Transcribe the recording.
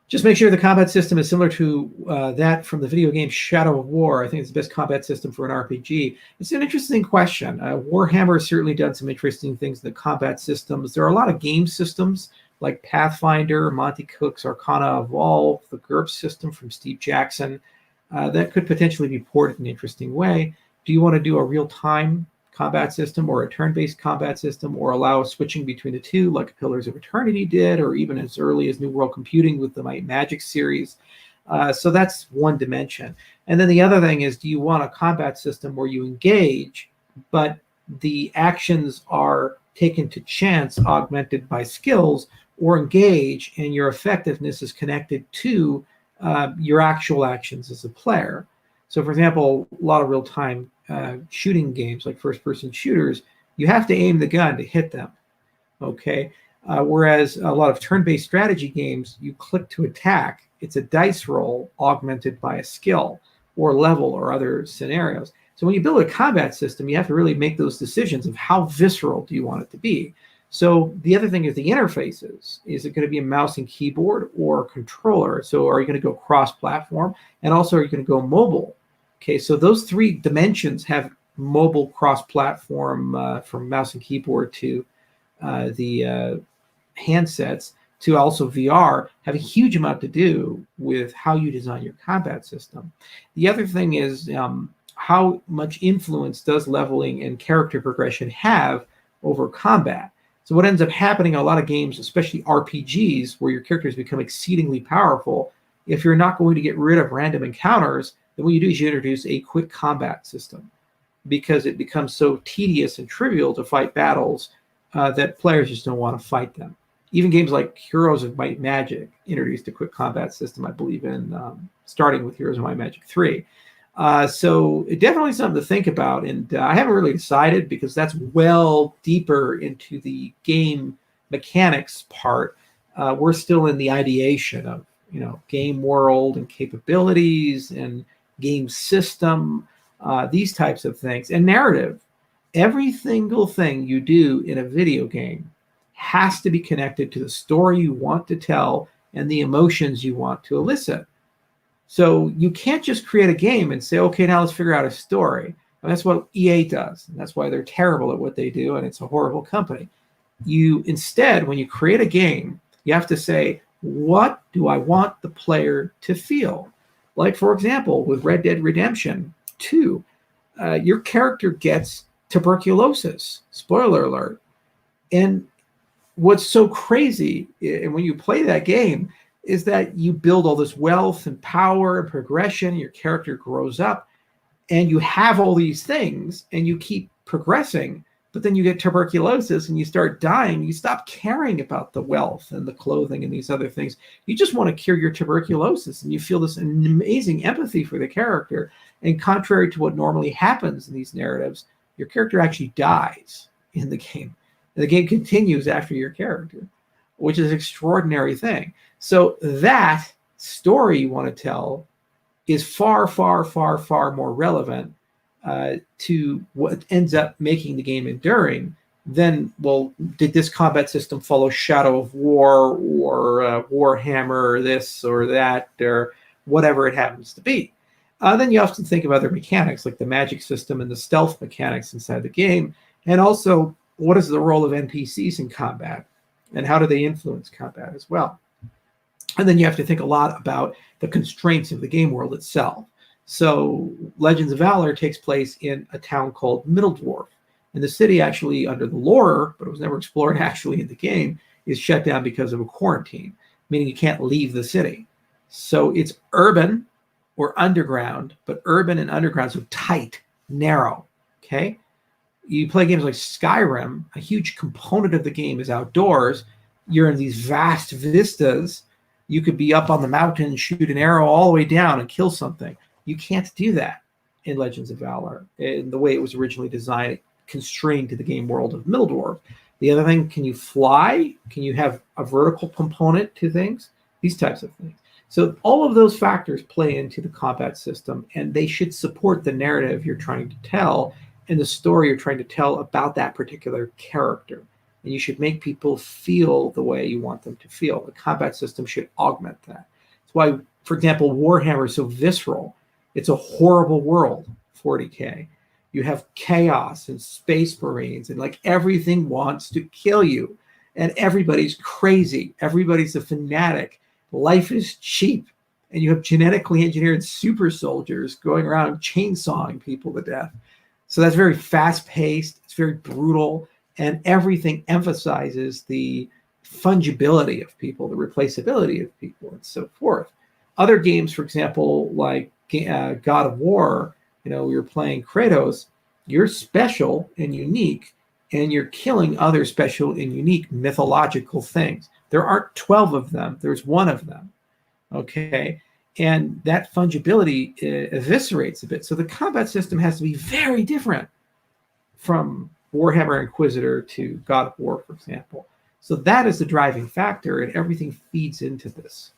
Just make sure the combat system is similar to that from the video game Shadow of War. I think it's the best combat system for an RPG. It's an interesting question. Warhammer has certainly done some interesting things in the combat systems. There are a lot of game systems like Pathfinder, Monty Cook's Arcana Evolve, the GURPS system from Steve Jackson, that could potentially be ported in an interesting way. Do you want to do a real-time combat system or a turn-based combat system, or allow switching between the two like Pillars of Eternity did, or even as early as New World Computing with the Might Magic series? So that's one dimension. And then the other thing is, do you want a combat system where you engage, but the actions are taken to chance, augmented by skills, or engage and your effectiveness is connected to your actual actions as a player? So, for example, a lot of real-time shooting games, like first-person shooters, you have to aim the gun to hit them, okay? Whereas a lot of turn-based strategy games, you click to attack. It's a dice roll augmented by a skill or level or other scenarios. So when you build a combat system, you have to really make those decisions of how visceral do you want it to be. So the other thing is the interfaces. Is it going to be a mouse and keyboard or a controller? So are you going to go cross-platform? And also, are you going to go mobile? Okay, so those three dimensions have mobile cross-platform from mouse and keyboard to the handsets to also VR have a huge amount to do with how you design your combat system. The other thing is how much influence does leveling and character progression have over combat? So what ends up happening in a lot of games, especially RPGs, where your characters become exceedingly powerful, if you're not going to get rid of random encounters, then what you do is you introduce a quick combat system, because it becomes so tedious and trivial to fight battles that players just don't want to fight them. Even games like Heroes of Might Magic introduced a quick combat system, I believe, in starting with Heroes of Might Magic 3. So it definitely something to think about, and I haven't really decided, because that's well deeper into the game mechanics part. We're still in the ideation of game world and capabilities and game system, these types of things, and narrative. Every single thing you do in a video game has to be connected to the story you want to tell and the emotions you want to elicit. So you can't just create a game and say, okay, now let's figure out a story. And that's what EA does. And that's why they're terrible at what they do, and it's a horrible company. Instead, when you create a game, you have to say, what do I want the player to feel? Like, for example, with Red Dead Redemption 2, your character gets tuberculosis. Spoiler alert. And what's so crazy, and when you play that game, is that you build all this wealth and power and progression. Your character grows up, and you have all these things, and you keep progressing. But then you get tuberculosis and you start dying. You stop caring about the wealth and the clothing and these other things. You just want to cure your tuberculosis, and you feel this amazing empathy for the character. And contrary to what normally happens in these narratives, your character actually dies in the game. And the game continues after your character, which is an extraordinary thing. So that story you want to tell is far, far, far, far more relevant to what ends up making the game enduring than, well, did this combat system follow Shadow of War or Warhammer or this or that or whatever it happens to be. Then you often think of other mechanics like the magic system and the stealth mechanics inside the game. And also, what is the role of NPCs in combat? And how do they influence combat as well? And then you have to think a lot about the constraints of the game world itself. So Legends of Valor takes place in a town called Middledwarf. And the city actually, under the lore, but it was never explored actually in the game, is shut down because of a quarantine, meaning you can't leave the city. So it's urban or underground, but urban and underground, so tight, narrow, okay? You play games like Skyrim, a huge component of the game is outdoors. You're in these vast vistas. You could be up on the mountain and shoot an arrow all the way down and kill something. You can't do that in Legends of Valor in the way it was originally designed, constrained to the game world of Middledwarf. The other thing, can you fly? Can you have a vertical component to things? These types of things. So all of those factors play into the combat system, and they should support the narrative you're trying to tell and the story you're trying to tell about that particular character. And you should make people feel the way you want them to feel. The combat system should augment that. That's why, for example, Warhammer is so visceral. It's a horrible world, 40K. You have chaos and space marines, and like everything wants to kill you. And everybody's crazy. Everybody's a fanatic. Life is cheap. And you have genetically engineered super soldiers going around chainsawing people to death. So that's very fast-paced. It's very brutal. And everything emphasizes the fungibility of people, the replaceability of people, and so forth. Other games, for example, like God of War, we were playing Kratos, you're special and unique, and you're killing other special and unique mythological things. There aren't 12 of them. There's one of them. Okay. And that fungibility eviscerates a bit. So the combat system has to be very different from Warhammer Inquisitor to God of War, for example. So that is the driving factor, and everything feeds into this.